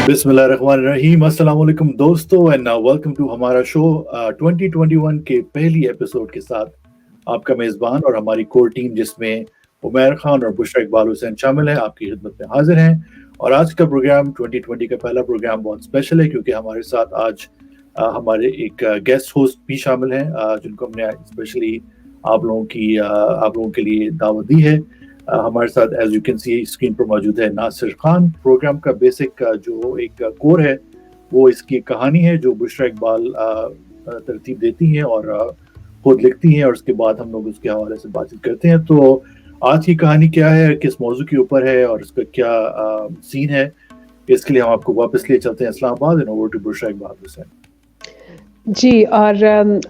बिस्मिल्लाहिर्रहमानिर्रहीम, अस्सलाम वालेकुम दोस्तों एंड वेलकम टू हमारा शो 2021 के पहली एपिसोड के साथ आपका मेज़बान और हमारी कोर टीम जिसमें उमैर खान और बुशरा इकबाल हुसैन शामिल हैं आपकी खिदमत में हाजिर हैं। और आज का प्रोग्राम 2020 का पहला प्रोग्राम बहुत स्पेशल है क्योंकि हमारे साथ आज हमारे एक गेस्ट होस्ट भी शामिल हैं जिनको हमने स्पेशली आप लोगों के लिए दावत दी है। हमारे साथ as you can see screen पर मौजूद है नासिर खान। प्रोग्राम का बेसिक जो एक कोर है वो इसकी कहानी है जो बुशरा इकबाल तरतीब देती हैं और खुद लिखती हैं और उसके बाद हम लोग उसके हवाले से बातचीत करते हैं। तो आज की कहानी क्या है, किस मौजू के ऊपर है और इसका क्या सीन है, इसके लिए हम आपको वापस लिए चलते हैं Islamabad and over to Bushra Iqbal Hussain ji. और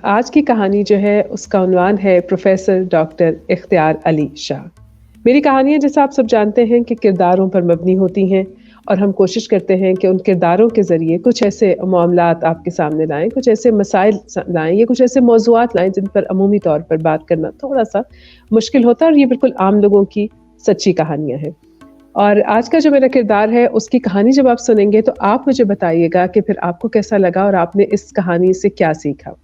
आज की कहानी जो है उसका उन्वान है प्रोफेसर डॉक्टर इख्तियार अली शाह। मेरी कहानियाँ जैसा आप सब जानते हैं कि किरदारों पर मबनी होती हैं और हम कोशिश करते हैं कि उन किरदारों के ज़रिए कुछ ऐसे मामलात आपके सामने लाएं, कुछ ऐसे मसाइल लाएं या कुछ ऐसे मौज़ूआत लाएं जिन पर अमूमी तौर पर बात करना थोड़ा सा मुश्किल होता है और ये बिल्कुल आम लोगों की सच्ची कहानियाँ हैं। और आज का जो मेरा किरदार है उसकी कहानी जब आप सुनेंगे तो आप मुझे बताइएगा कि फिर आपको कैसा लगा और आपने इस कहानी से क्या सीखा।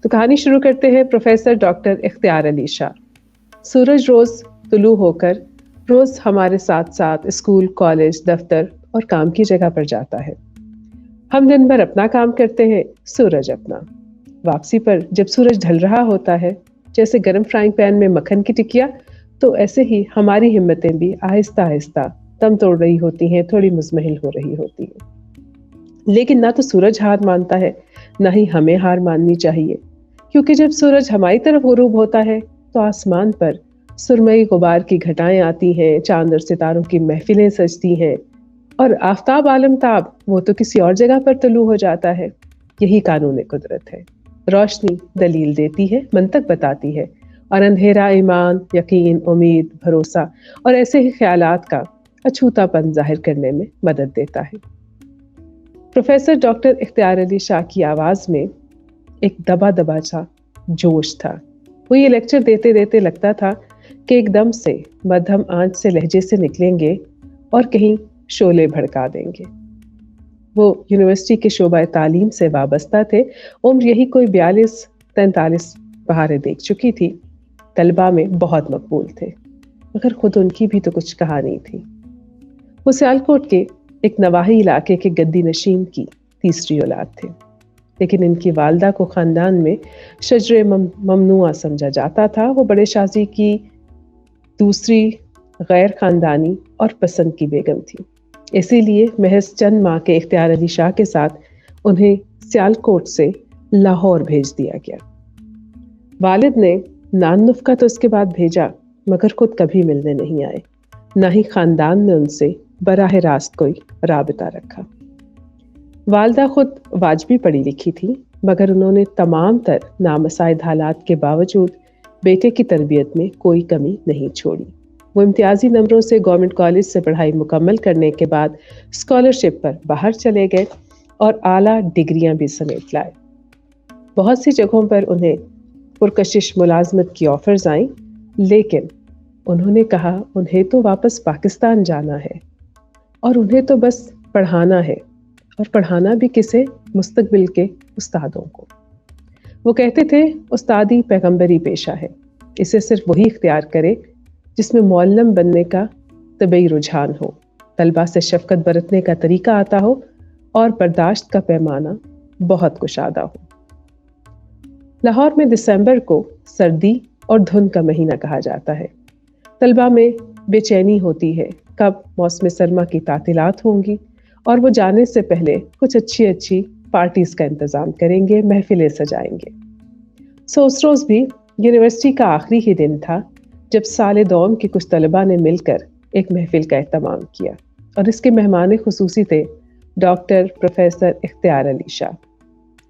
तो कहानी शुरू करते हैं। प्रोफेसर डॉक्टर इख्तियार अली शाह। सूरज रोज़ तुलू होकर रोज हमारे साथ साथ स्कूल, कॉलेज, दफ्तर और काम की जगह पर जाता है। हम दिन भर अपना काम करते हैं, सूरज अपना। वापसी पर जब सूरज ढल रहा होता है, जैसे गर्म फ्राइंग पैन में मक्खन की टिकिया, तो ऐसे ही हमारी हिम्मतें भी आहिस्ता आहिस्ता दम तोड़ रही होती हैं, थोड़ी मुज़महिल हो रही होती हैं। लेकिन ना तो सूरज हार मानता है, ना ही हमें हार माननी चाहिए, क्योंकि जब सूरज हमारी तरफ गुरूब होता है तो आसमान पर सुरमई गुबार की घटाएं आती हैं, चांद और सितारों की महफिलें सजती हैं और आफताब आलमताब वो तो किसी और जगह पर तलू हो जाता है। यही कानून कुदरत है। रोशनी दलील देती है, मंतक बताती है और अंधेरा ईमान, यकीन, उम्मीद, भरोसा और ऐसे ही ख्यालात का अछूतापन जाहिर करने में मदद देता है। प्रोफेसर डॉक्टर इख्तियार अली शाह की आवाज़ में एक दबा दबा सा जोश था। वो ये लेक्चर देते देते लगता था कि एकदम से मध्यम आंच से लहजे से निकलेंगे और कहीं शोले भड़का देंगे। वो यूनिवर्सिटी के शोबा तालीम से वाबस्ता थे। उम्र यही कोई 42-43 बहारें देख चुकी थी। तलबा में बहुत मकबूल थे, मगर खुद उनकी भी तो कुछ कहानी थी। वो सियालकोट के एक नवाही इलाके के गद्दी नशीन की तीसरी औलाद थे, लेकिन इनकी वालदा को ख़ानदान में शजरे ममनुआ समझा जाता था। वो बड़े शाजी की दूसरी गैर ख़ानदानी और पसंद की बेगम थी। इसीलिए महज चंद माह के इख्तियार अली शाह के साथ उन्हें सियालकोट से लाहौर भेज दिया गया। वालिद ने नान नुफ्का तो उसके बाद भेजा, मगर खुद कभी मिलने नहीं आए, ना ही ख़ानदान ने उनसे बराह रास्त कोई राबिता रखा। वालदा खुद वाजबी पढ़ी लिखी थी, मगर उन्होंने तमाम तर नामसाइद हालात के बावजूद बेटे की तरबियत में कोई कमी नहीं छोड़ी। वो इम्तियाजी नंबरों से गवर्नमेंट कॉलेज से पढ़ाई मुकम्मल करने के बाद स्कॉलरशिप पर बाहर चले गए और आला डिग्रियां भी समेट लाए। बहुत सी जगहों पर उन्हें पुरकशिश मुलाजमत की ऑफर्स आईं, लेकिन उन्होंने कहा उन्हें तो वापस पाकिस्तान जाना है और उन्हें तो बस पढ़ाना है, और पढ़ाना भी किसे? मुस्तकबिल के उस्तादों को। वो कहते थे उस्तादी पैगंबरी पेशा है, इसे सिर्फ वही इख्तियार करे जिसमें मौल्लम बनने का तबई रुझान हो, तलबा से शफकत बरतने का तरीका आता हो और बर्दाश्त का पैमाना बहुत कुशादा हो। लाहौर में दिसंबर को सर्दी और धुंध का महीना कहा जाता है। तलबा में बेचैनी होती है, कब मौसम सरमा की तातीलात होंगी और वो जाने से पहले कुछ अच्छी अच्छी पार्टीज का इंतजाम करेंगे, महफिलें सजाएंगे। सो उस रोज भी यूनिवर्सिटी का आखिरी ही दिन था जब साले दौम के कुछ तलबा ने मिलकर एक महफिल का एहतमाम किया और इसके मेहमान खुसूसी थे डॉक्टर प्रोफेसर इख्तियार अली शाह।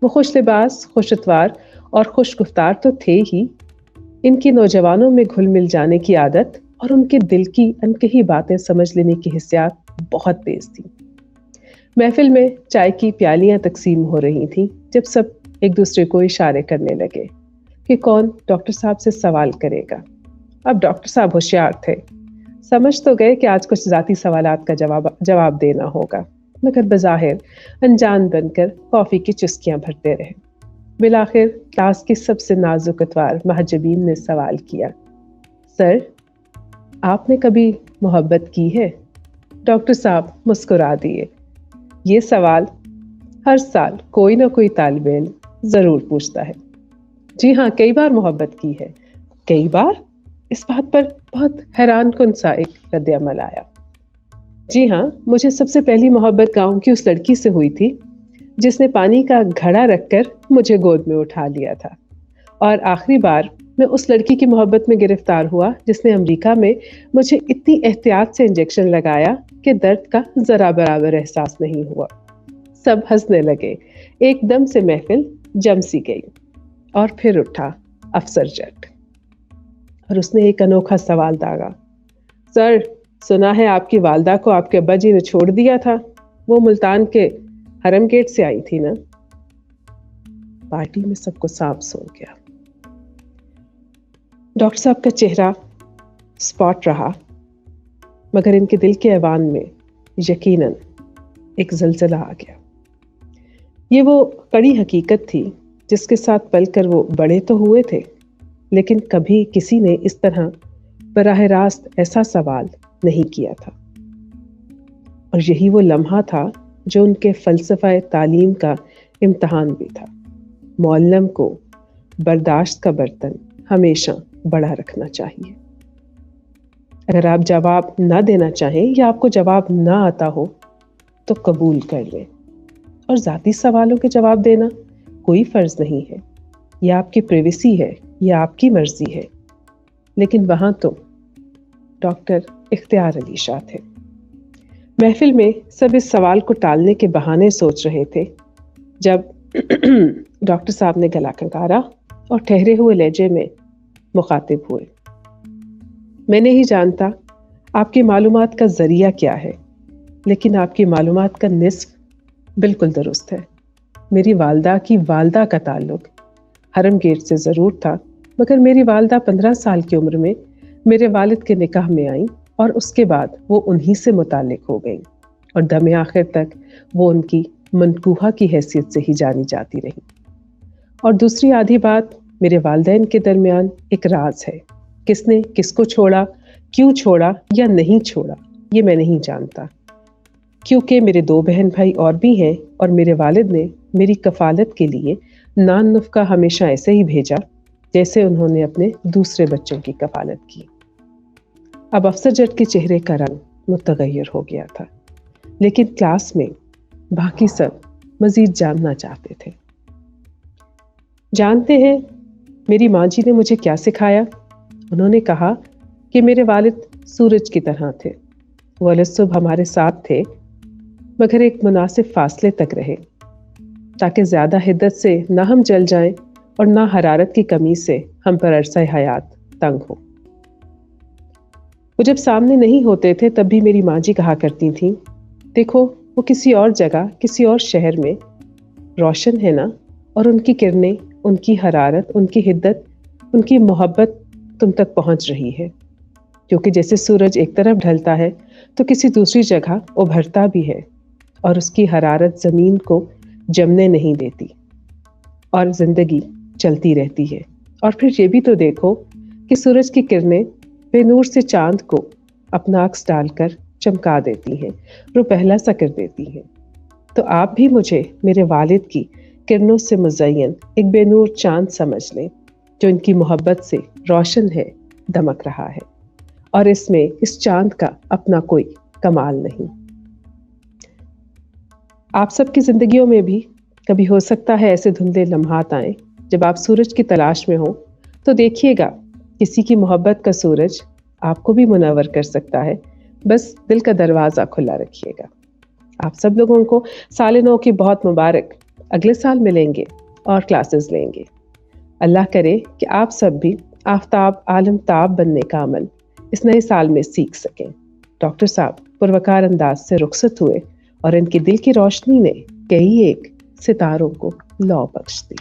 वो खुश लिबास, खुश इतवार और खुश गुफ्तार तो थे ही, इनकी नौजवानों में घुल मिल जाने की आदत और उनके दिल की अनकही बातें समझ लेने की हिस्सियात बहुत तेज थी। महफिल में चाय की प्यालियां तकसीम हो रही थीं जब सब एक दूसरे को इशारे करने लगे कि कौन डॉक्टर साहब से सवाल करेगा। अब डॉक्टर साहब होशियार थे, समझ तो गए कि आज कुछ जाती सवालात का जवाब देना होगा, مگر بظاہر انجان بن کر کافی کی چسکیاں بھرتے رہے۔ بالآخر کلاس کے سب سے نازک اتوار محجبین نے سوال کیا، سر آپ نے کبھی محبت کی ہے؟ ڈاکٹر صاحب مسکرا دیے۔ یہ سوال ہر سال کوئی نہ کوئی طالب علم ضرور پوچھتا ہے۔ جی ہاں، کئی بار محبت کی ہے۔ کئی بار؟ اس بات پر بہت حیران کن سا ایک رد عمل آیا۔ جی ہاں، مجھے سب سے پہلی محبت گاؤں کی اس لڑکی سے ہوئی تھی جس نے پانی کا گھڑا رکھ کر مجھے گود میں اٹھا لیا تھا، اور آخری بار میں اس لڑکی کی محبت میں گرفتار ہوا جس نے امریکہ میں مجھے اتنی احتیاط سے انجیکشن لگایا کہ درد کا ذرا برابر احساس نہیں ہوا۔ سب ہنسنے لگے، ایک دم سے محفل جم سی گئی، اور پھر اٹھا افسر جٹ اور اس نے ایک انوکھا سوال داغا، سر سنا ہے آپ کی والدہ کو آپ کے ابا جی نے چھوڑ دیا تھا، وہ ملتان کے حرم گیٹ سے آئی تھی نا؟ پارٹی میں سب کو سانپ سو گیا۔ ڈاکٹر صاحب کا چہرہ سپاٹ رہا، مگر ان کے دل کے ایوان میں یقیناً ایک زلزلہ آ گیا۔ یہ وہ کڑی حقیقت تھی جس کے ساتھ پل کر وہ بڑے تو ہوئے تھے، لیکن کبھی کسی نے اس طرح براہ راست ایسا سوال نہیں کیا تھا، اور یہی وہ لمحہ تھا جو ان کے فلسفہ تعلیم کا امتحان بھی تھا۔ معلم کو برداشت کا برتن ہمیشہ بڑا رکھنا چاہیے۔ اگر آپ جواب نہ دینا چاہیں یا آپ کو جواب نہ آتا ہو تو قبول کر لیں، اور ذاتی سوالوں کے جواب دینا کوئی فرض نہیں ہے، یہ آپ کی پریویسی ہے، یہ آپ کی مرضی ہے۔ لیکن وہاں تو ڈاکٹر اختیار علی شاہ تھے۔ محفل میں سب اس سوال کو ٹالنے کے بہانے سوچ رہے تھے جب ڈاکٹر صاحب نے گلا کھنکارا اور ٹھہرے ہوئے لہجے میں مخاطب ہوئے، میں نہیں جانتا آپ کی معلومات کا ذریعہ کیا ہے، لیکن آپ کی معلومات کا نصف بالکل درست ہے۔ میری والدہ کی والدہ کا تعلق حرم گیٹ سے ضرور تھا، مگر میری والدہ 15 سال کی عمر میں میرے والد کے نکاح میں آئیں، اور اس کے بعد وہ انہی سے متعلق ہو گئیں، اور دم آخر تک وہ ان کی منکوحہ کی حیثیت سے ہی جانی جاتی رہی۔ اور دوسری آدھی بات، میرے والدین کے درمیان ایک راز ہے، کس نے کس کو چھوڑا، کیوں چھوڑا یا نہیں چھوڑا، یہ میں نہیں جانتا، کیونکہ میرے 2 بہن بھائی اور بھی ہیں، اور میرے والد نے میری کفالت کے لیے نان نفقہ ہمیشہ ایسے ہی بھیجا جیسے انہوں نے اپنے دوسرے بچوں کی کفالت کی۔ اب افسر جٹ کے چہرے کا رنگ متغیر ہو گیا تھا، لیکن کلاس میں باقی سب مزید جاننا چاہتے تھے۔ جانتے ہیں میری ماں جی نے مجھے کیا سکھایا؟ انہوں نے کہا کہ میرے والد سورج کی طرح تھے، وہ الصبح ہمارے ساتھ تھے، مگر ایک مناسب فاصلے تک رہے، تاکہ زیادہ حدت سے نہ ہم جل جائیں اور نہ حرارت کی کمی سے ہم پر عرصہ حیات تنگ ہو۔ وہ جب سامنے نہیں ہوتے تھے تب بھی میری ماں جی کہا کرتی تھیں، دیکھو وہ کسی اور جگہ، کسی اور شہر میں روشن ہے نا، اور ان کی کرنیں، ان کی حرارت، ان کی حدت، ان کی محبت تم تک پہنچ رہی ہے، کیونکہ جیسے سورج ایک طرف ڈھلتا ہے تو کسی دوسری جگہ ابھرتا بھی ہے، اور اس کی حرارت زمین کو جمنے نہیں دیتی، اور زندگی چلتی رہتی ہے۔ اور پھر یہ بھی تو دیکھو کہ سورج کی کرنیں بے نور سے چاند کو اپنا عکس ڈال کر چمکا دیتی ہیں، روپہلا سا کر دیتی ہیں۔ تو آپ بھی مجھے میرے والد کی کرنوں سے مزین ایک بے نور چاند سمجھ لیں، جو ان کی محبت سے روشن ہے، دمک رہا ہے، اور اس میں اس چاند کا اپنا کوئی کمال نہیں۔ آپ سب کی زندگیوں میں بھی کبھی ہو سکتا ہے ایسے دھندلے لمحات آئیں جب آپ سورج کی تلاش میں ہوں، تو دیکھیے گا کسی کی محبت کا سورج آپ کو بھی منور کر سکتا ہے، بس دل کا دروازہ کھلا رکھیے گا۔ آپ سب لوگوں کو سال نو کی بہت مبارک۔ اگلے سال ملیں گے اور کلاسز لیں گے۔ اللہ کرے کہ آپ سب بھی آفتاب عالم تاب بننے کا عمل اس نئے سال میں سیکھ سکیں۔ ڈاکٹر صاحب پروکار انداز سے رخصت ہوئے، اور ان کی دل کی روشنی نے کئی ایک ستاروں کو لو بخش دی۔